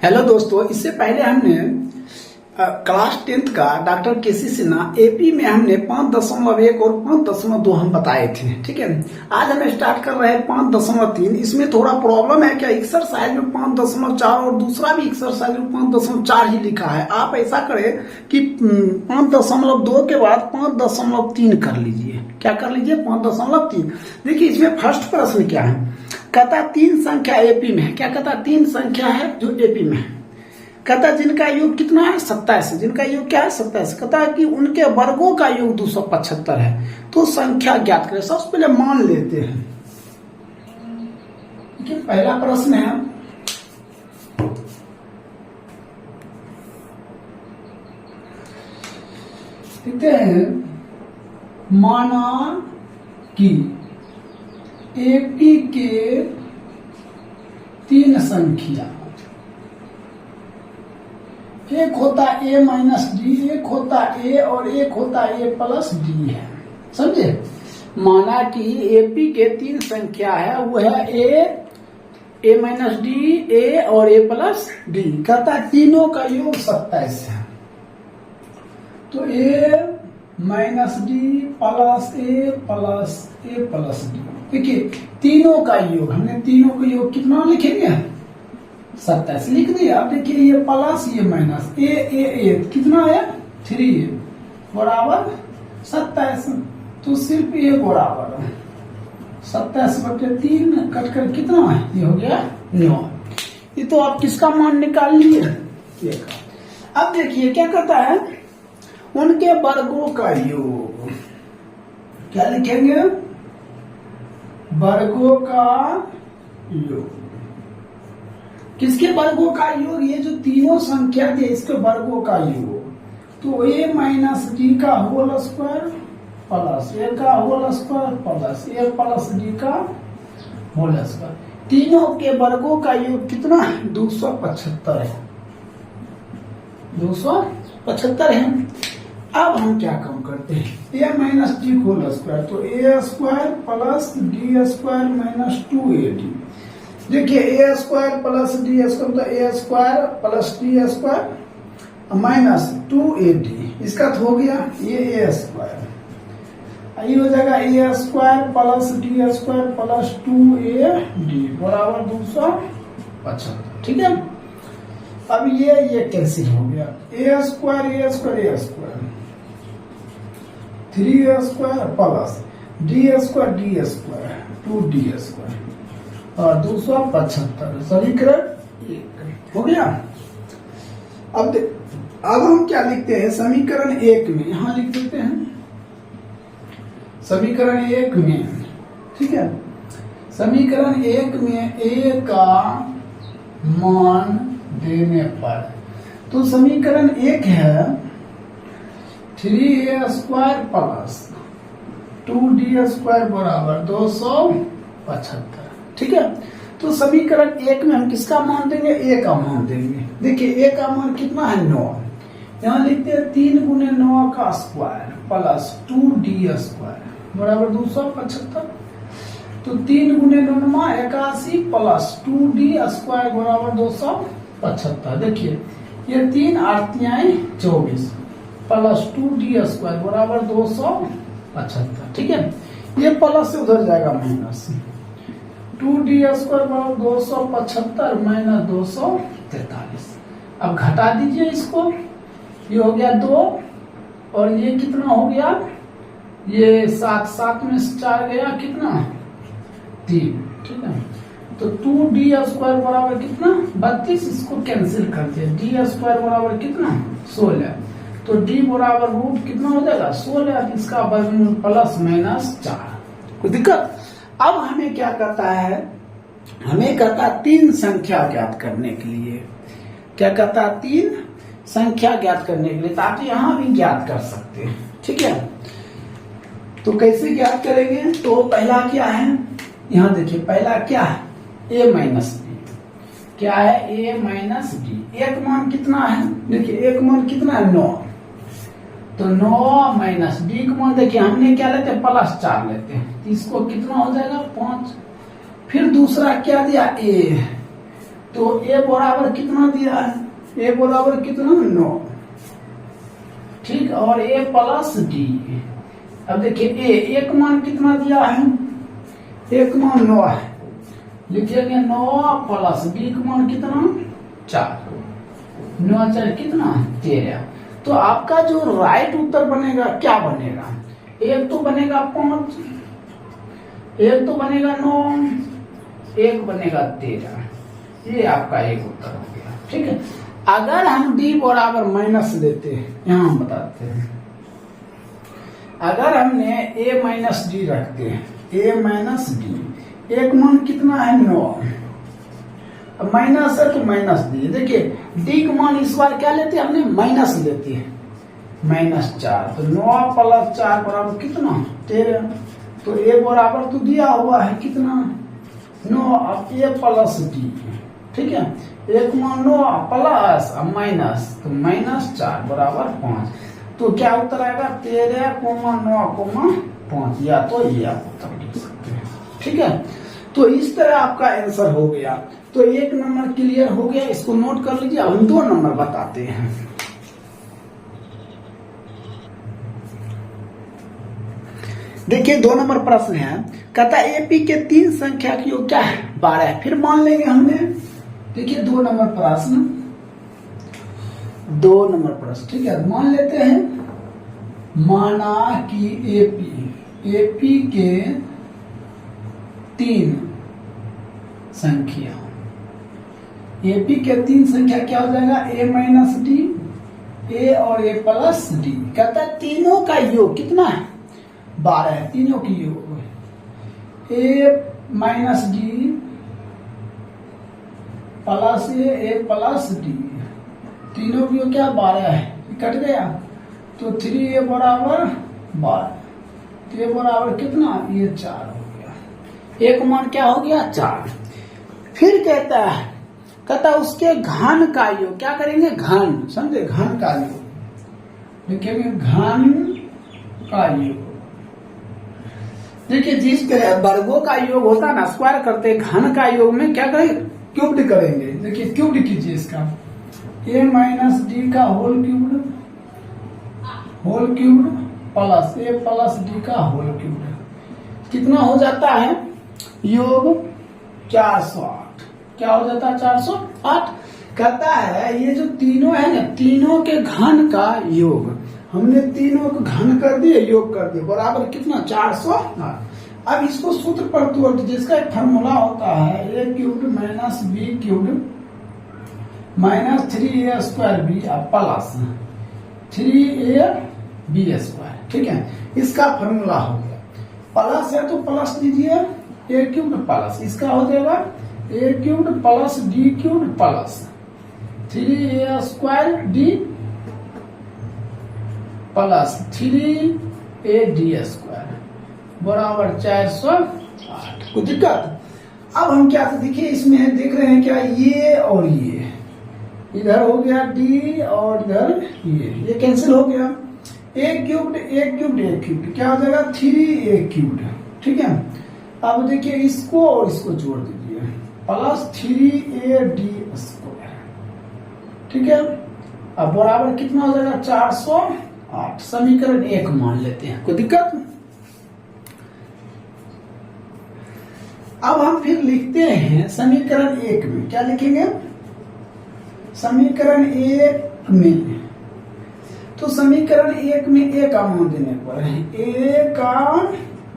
Hello दोस्तों, इससे पहले हमने क्लास 10th का डॉक्टर केसी सिन्हा एपी में हमने 5.1 और 5.2 हम बताए थे। ठीक है, आज हम स्टार्ट कर रहे हैं 5.3। इसमें थोड़ा प्रॉब्लम है क्या, एक्सरसाइज में 5.4 और दूसरा भी एक्सरसाइज में 5.4 ही लिखा है। आप ऐसा करें कि 5.2 के बाद 5.3 कर लीजिए। क्या कर लीजिए? 5.3। देखिए इसमें फर्स्ट प्रश्न क्या है, कहता 3 संख्या एपी में है। क्या कहता? 3 संख्या है जो एपी में है। कहता जिनका योग कितना है? 27। जिनका योग क्या है? 27। कहता है कि उनके वर्गों का योग 275 है। तो संख्या ज्ञात करें। सबसे पहले मान लेते हैं कि पहला प्रश्न है, देखते हैं, माना कि एपी के 3 संख्या, एक होता a माइनस डी, एक होता a और एक होता a प्लस डी है। समझे? माना कि एपी के 3 संख्या है, वो है a माइनस डी, a और a प्लस डी। कहता तीनों का योग 27 है। तो a minus D plus a plus D. देखिए तीनों का योग, हमने तीनों का योग कितना लिखेंगे? 27 लिख दिया। अब देखिए ये प्लस ये माइनस ए कितना है? 3 बराबर 27। तो सिर्फ ए बराबर 27/3 कट कर कितना है? ये हो गया 9। ये तो आप किसका मान निकाल लिए? अब देखिए क्या कहता है, उनके वर्गों का योग। क्या लिखेंगे? वर्गों का योग। किसके वर्गों का योग? ये जो तीनों संख्या थे इसके वर्गों का योग। तो a माइनस डी का होल स्क्वायर प्लस a का whole square plus a plus D का होल स्क्वायर। तीनों के वर्गों का योग कितना है? 275 है। 275 है। अब हम क्या काम करते हैं, a minus D whole square, तो a square plus D square minus 2ad। देखिए a square plus D square, तो a square plus D square minus 2ad। इसका तो हो गया ये a स्क्वायर। ये हो जाएगा a square plus D square plus 2ad बराबर 275। ठीक है, अब ये कैंसिल हो गया। a square 3a square plus D square 2d square और 275 समीकरण 1 हो गया। अब हम क्या लिखते हैं समीकरण 1 में? यहां लिख देते हैं समीकरण 1 में। ठीक है, समीकरण 1 में a का मान देने पर, तो समीकरण 1 है 3a square plus 2d square बराबर 275। ठीक है, तो समीकरण 1 में हम किसका मान देंगे? a का मान देंगे। देखिए a का मान कितना है? 9। यहाँ लिखते हैं 3 गुने 9 का स्क्वायर प्लस 2d स्क्वायर बराबर 275। तो 3 गुने 9 81 प्लस 2d स्क्वायर बराबर 275। देखिए ये 3 8 24 प्लस 2d स्क्वायर बराबर 275। ठीक है, ये प्लस से उधर जाएगा माइनस। 2d स्क्वायर बराबर 275 माइनस 243। अब घटा दीजिए इसको, ये हो गया 2 और ये कितना हो गया? ये 7 में से 4 गया कितना? 3। ठीक है, तो 2d स्क्वायर बराबर कितना? 32। इसको कैंसिल कर दिया। d स्क्वायर बराबर कितना? 16। तो d बराबर रूट कितना हो जाएगा? 16। इसका वर्गमूल प्लस माइनस 4। कोई दिक्कत? अब हमें क्या कहता है, हमें कहता 3 संख्या ज्ञात करने के लिए। क्या कहता? 3 संख्या ज्ञात करने के लिए, ताकि यहां भी ज्ञात कर सकते हैं। ठीक है, तो कैसे ज्ञात करेंगे? तो पहला क्या है, यहां देखिए पहला क्या है? a minus D. क्या है? a minus D. एक मान कितना है? देखिए एक मान कितना है? 9। तो 9 माइनस डी का मान देखिए हमने क्या लेते हैं? +4 लेते हैं। इसको कितना हो जाएगा? 5। फिर दूसरा क्या दिया? a, तो ए बराबर कितना दिया है, ए बराबर कितना 9, ठीक। और ए प्लस डी, अब देखिए ए का मान कितना दिया है, ए का मान 9 है, लिखेंगे 9 प्लस बी का मान कितना 4, 9 4 कितना 13। तो आपका जो राइट उत्तर बनेगा क्या बनेगा, एक तो बनेगा 5, एक तो बनेगा 9, एक बनेगा 13। ये आपका एक उत्तर हो गया, ठीक है। अगर हम डी बराबर माइनस लेते हैं, यहां हम बताते हैं, अगर हमने ए माइनस डी रखते हैं, ए माइनस डी, एक मान कितना है 9, अब माइनस है तो माइनस डी, देखिए डी का मान इस बार क्या लेते हैं हमने, माइनस लेते हैं, -4, तो 9 प्लस 4 बराबर कितना 13। तो ए बराबर तो दिया हुआ है कितना 9, अब ए प्लस डी, ठीक है। एक मान 9 प्लस माइनस, तो -4 बराबर 5। तो क्या उत्तर आएगा 13,9,5, या तो ये आप उत्तर लिख सकते हैं, ठीक है। तो इस तरह आपका आंसर हो गया। तो 1 नंबर क्लियर हो गया, इसको नोट कर लीजिए। अब हम 2 नंबर बताते हैं। देखिए 2 नंबर प्रश्न है, कहता एपी के 3 संख्या की योग क्या है 12। फिर मान लेंगे हमने, देखिए 2 नंबर प्रश्न, 2 नंबर प्रश्न, ठीक है। मान लेते हैं, माना कि एपी के 3 संख्या, एपी के 3 संख्या क्या हो जाएगा, ए माइनस डी, ए और ए प्लस डी। कहता है तीनों का योग कितना है 12 है, तीनों की योग ए माइनस डी प्लस ए प्लस डी, तीनों की योग क्या 12 है, कट गया। तो 3a बराबर 12, तो ए बराबर कितना, ये 4 हो गया, एक मान क्या हो गया 4। फिर कहता उसके घन का योग, क्या करेंगे घन, समझे, घन का योग लिखेंगे, घन का योग। देखिए जिस वर्गों का योग होता है ना, स्क्वायर करते हैं, घन का योग में क्या करेंगे, क्यूब्ड करेंगे। देखिए क्यूब्ड कीजिए इसका, ए माइनस डी का होल क्यूब्ड प्लस ए प्लस डी का होल क्यूब्ड, कितना हो जाता है योग 408। क्या हो जाता है 408। कहता है ये जो तीनों है ना, तीनों के घन का योग, हमने तीनों को घन कर दिए, योग कर दिए, बराबर कितना 408। अब इसको सूत्र पर तोड़ दीजिए, जिसका एक फॉर्मूला होता है a cubed minus b cubed minus 3a square b plus 3a b square, ठीक है। इसका फॉर्मूला हो गया, प्लस है तो प्लस दीजिए, ए क्यूब्ड प्लस, इसका हो जाएगा a cubed plus d cubed plus 3a square d plus 3ad square बराबर 408। कोई दिक्कत। अब हम क्या देखिए, इसमें देख रहे हैं क्या, ये और ये इधर हो गया डी और इधर ये कैंसिल हो गया, ए क्यूब्ड क्या हो जाएगा 3a क्यूब्ड, ठीक है। अब देखिए इसको और इसको जोड़ दीजिए, प्लस 3ad स्क्वायर, ठीक है। अब बराबर कितना हो जाएगा 408। समीकरण 1 मान लेते हैं, कोई दिक्कत। अब हम फिर लिखते हैं समीकरण 1 में, क्या लिखेंगे, समीकरण 1 में, तो समीकरण 1 में ए का मान देने पर है, ए का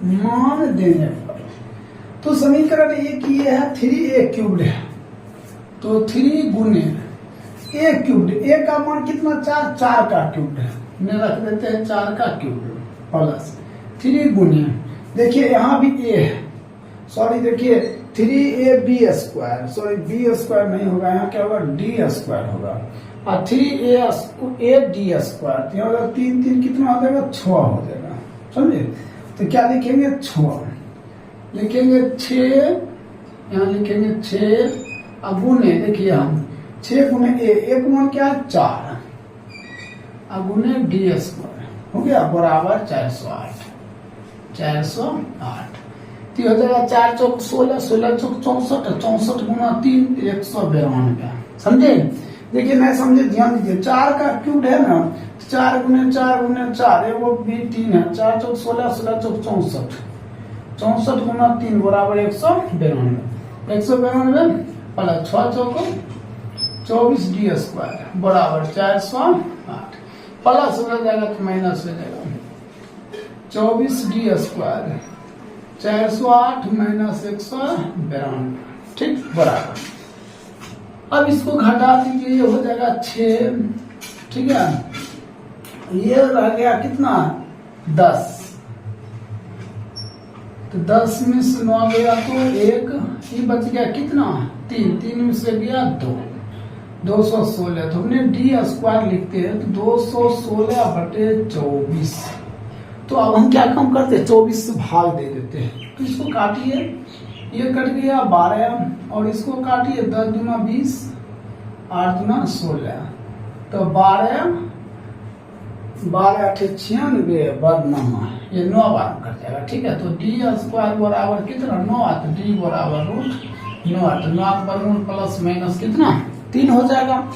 मान देने पर, तो समीकरण 1 ये है 3a क्यूब्ड है, तो 3 गुने ए क्यूब्ड, ए का मान कितना 4 का क्यूब्ड है, में रख देते हैं 4 का क्यूब्ड प्लस 3 गुने, देखिए यहाँ भी ए है, सॉरी देखिए 3ab square, sorry B square नहीं होगा, यहाँ क्या होगा डी स्क्वायर होगा, और 3ad स्क्वायर, तो यहाँ 3 कितना हो जाएगा 6 हो जाएगा, समझे। तो क्या लिखेंगे 6, लिखेंगे 6, यहाँ लिखेंगे 6, अब गुने देखिए हम 6 गुने ए, एक मान क्या है 4, अब गुने डी स्क्वायर हो गया बराबर 408। तो ये हो जाएगा 4 चौक 16, 16 चौक 64, 64 गुना 3 192। समझे? देखिए मैं समझे, ध्यान दीजिए, 4 का क्यूब है ना, 4 गुने 4 गुने 4, वो भी 3 है, 4 चौक 16, 16 चौक 64, 64 गुना 3 बराबर 192, 192 प्लस 6 चौक 24 डी स्क्वायर बराबर 408, प्लस हो जाएगा तो माइनस हो जाएगा 24 डी स्क्वायर 408 माइनस 192, ठीक, बराबर। अब इसको घटा दीजिए, ये हो जाएगा 6, ठीक है। ये रह गया कितना, 10, तो 10 में से 9 गया तो 1, ये बच गया कितना, 3, 3 में से गया 2, 216। तो हमने डी स्क्वायर लिखते हैं तो 216/24। तो अब हम क्या काम करते हैं, 24 से भाग दे देते हैं। तो इसको काटिए, ये कट गया 12, और इसको काटिए 10 दूना 20, 8 दूना 16, तो 12 8 96 बदनामा, ये 9 बार कट जाएगा, ठीक है। तो डी स्क्वायर बराबर कितना, 9, तो डी बराबर रूट 9, तो 9 का वर्गमूल प्लस माइनस कितना 3 हो जाएगा,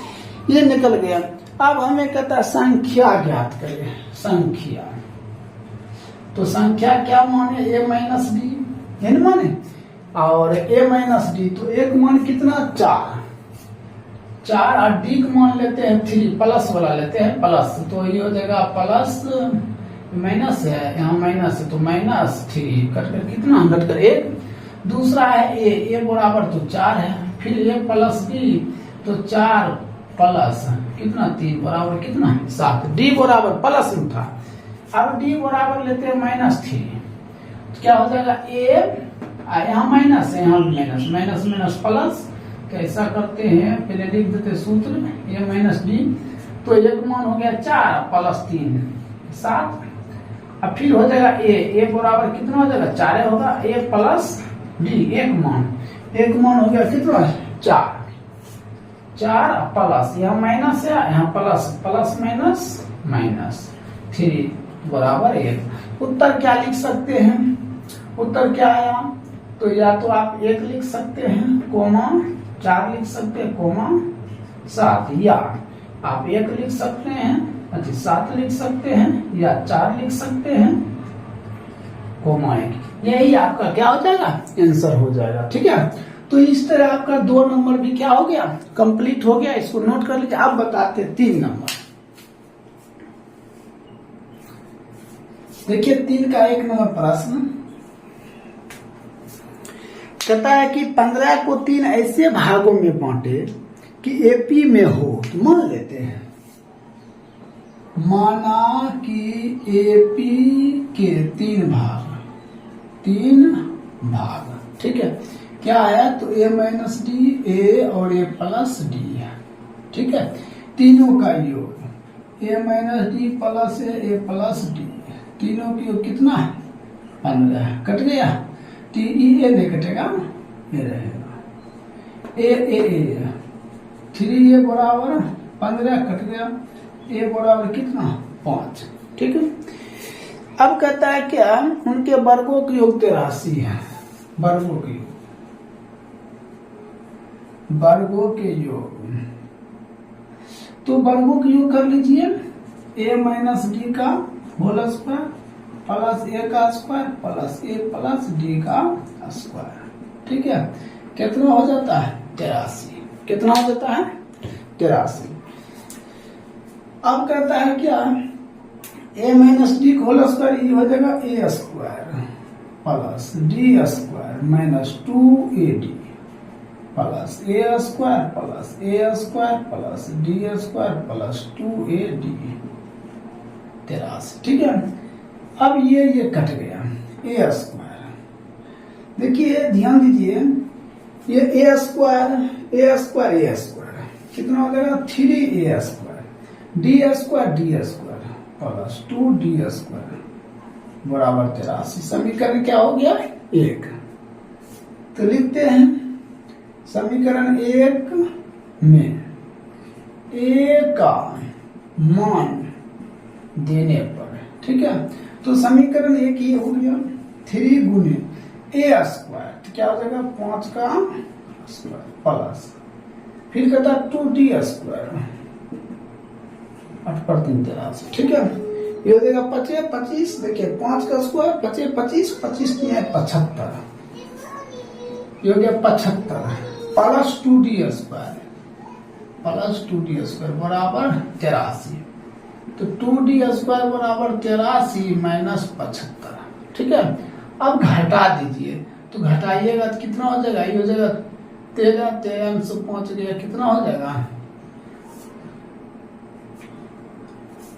ये निकल गया। अब हमें कहता है संख्या ज्ञात करें, संख्या। तो संख्या क्या माने, a माइनस डी, है ना माने, और a माइनस डी, तो एक मान कितना 4 और डी को मान लेते हैं 3, प्लस वाला लेते हैं प्लस, तो ये हो जाएगा प्लस माइनस है, यहाँ माइनस है तो -3 कटकर कितना, घटकर 1। दूसरा है a बराबर तो 4 है, फिर a प्लस बी, तो 4 प्लस कितना 3 बराबर कितना 7, डी बराबर प्लस में था, अब डी बराबर लेते हैं -3, तो क्या हो जाएगा a, यहाँ माइनस है, यहाँ माइनस, माइनस माइनस प्लस, कैसा करते हैं, पहले लिख देते सूत्र, a माइनस डी, तो एक मान हो गया 4 प्लस 3 7, अब फिर हो जाएगा a बराबर कितना हो जाएगा 4 होगा, a प्लस डी, एक मान हो गया कितना 4 प्लस, यहाँ माइनस है, यहाँ प्लस, प्लस माइनस 3 बराबर 1। उत्तर क्या लिख सकते हैं, उत्तर क्या आया, तो या तो आप 1 लिख सकते हैं, कोमा 4 लिख सकते हैं, कोमा 7, या आप 1 लिख सकते हैं, अच्छा 7 लिख सकते हैं, या 4 लिख सकते हैं, कोमा 1। यही आपका क्या हो जाएगा, आंसर हो जाएगा, ठीक है। तो इस तरह आपका 2 नंबर भी क्या हो गया, कंप्लीट हो गया, इसको नोट कर लीजिए। आप बताते हैं 3 नंबर, देखिए 3 का 1 नंबर प्रश्न कहता है कि 15 को 3 ऐसे भागों में बांटे कि एपी में हो, तो मान लेते हैं, माना कि एपी के 3 भाग, ठीक है। क्या है, तो a माइनस डी, a और a प्लस डी है, ठीक है, तीनों का योग a minus D plus a plus D, तीनों की योग कितना है 15, कट गया, ए नहीं कटेगा, ये रहेगा ए 3a बराबर 15 कट गया, a बराबर कितना 5, ठीक है। अब कहता है क्या, उनके वर्गों के योग 83 है, वर्गों के योग, तो वर्गों के योग कर लीजिए, a माइनस डी का होल स्क्वायर प्लस a का square plus a plus D का स्क्वायर, ठीक है। कितना हो जाता है 83, कितना हो जाता है 83। अब कहता है क्या, a माइनस डी का होल स्क्वायर, ये हो जाएगा a square plus D square minus 2ad plus a square plus D square plus 2ad 83, ठीक है। अब ये कट गया a स्क्वायर, देखिए ध्यान दीजिए, ये a स्क्वायर कितना हो जाएगा 3a square, D square plus 2d square बराबर 83। समीकरण क्या हो गया 1, तो लिखते हैं समीकरण 1 में a का मान देने पर, ठीक है। तो समीकरण 1 ये हो गया 3 गुने ए स्क्वायर, तो क्या हो जाएगा 5 का स्क्वायर प्लस, फिर कहता है 2d स्क्वायर, 8 पर 3 83, ठीक है। ये हो जाएगा 25 25, देखिए 5 का स्क्वायर 25 25 25 75, ये हो गया 75 प्लस 2d स्क्वायर बराबर 83, तो 2d स्क्वायर बराबर 83 माइनस 75, ठीक है। अब घटा दीजिए, तो घटाइएगा तो कितना हो जाएगा, ये हो जाएगा 13 से 5 गया, कितना हो जाएगा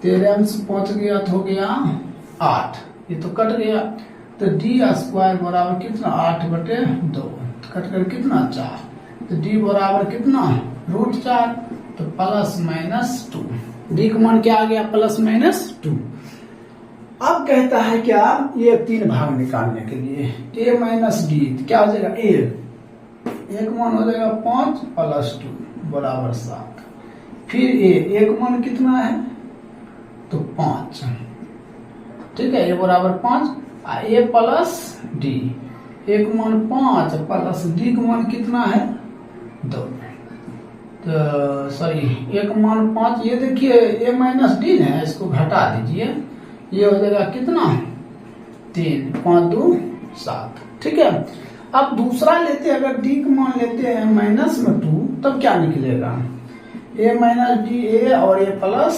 13 से 5 गया तो हो गया 8, ये तो कट गया, तो डी स्क्वायर बराबर कितना 8/2, कट कर कितना 4, तो डी बराबर कितना √4, तो प्लस माइनस 2, डी का मान क्या आ गया प्लस माइनस 2। अब कहता है क्या, ये 3 भाग निकालने के लिए a माइनस डी, क्या हो जाएगा a का मान हो जाएगा 5 प्लस 2 बराबर 7, फिर a का मान कितना है तो 5, ठीक है, a बराबर 5, a प्लस डी, a का मान 5 प्लस डी का मान कितना है 2, तो सॉरी a का मान 5, ये देखिए a माइनस डी है, इसको घटा दीजिए, ये हो जाएगा कितना 3 5 2 7, ठीक है। अब दूसरा लेते हैं, अगर डी का मान लेते हैं माइनस में 2, तब क्या निकलेगा a माइनस डी a और a प्लस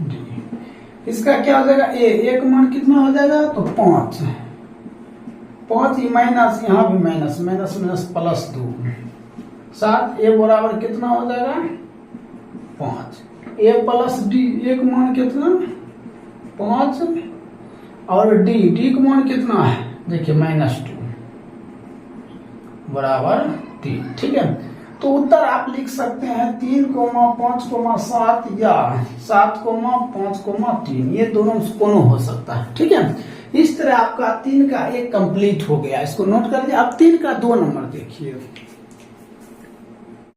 डी, इसका क्या हो जाएगा a का मान कितना हो जाएगा तो 5 5 माइनस, यहाँ भी minus minus minus plus 2 7, a बराबर कितना हो जाएगा 5, a प्लस डी, a का मान कितना 5 और डी का मान कितना है देखिए -2 बराबर 3, ठीक है। तो उत्तर आप लिख सकते हैं 3,5,7 या 7,5,3, ये दोनों हो सकता है, ठीक है। इस तरह आपका 3 का 1 कंप्लीट हो गया, इसको नोट कर लीजिए। अब 3 का 2 नंबर देखिए।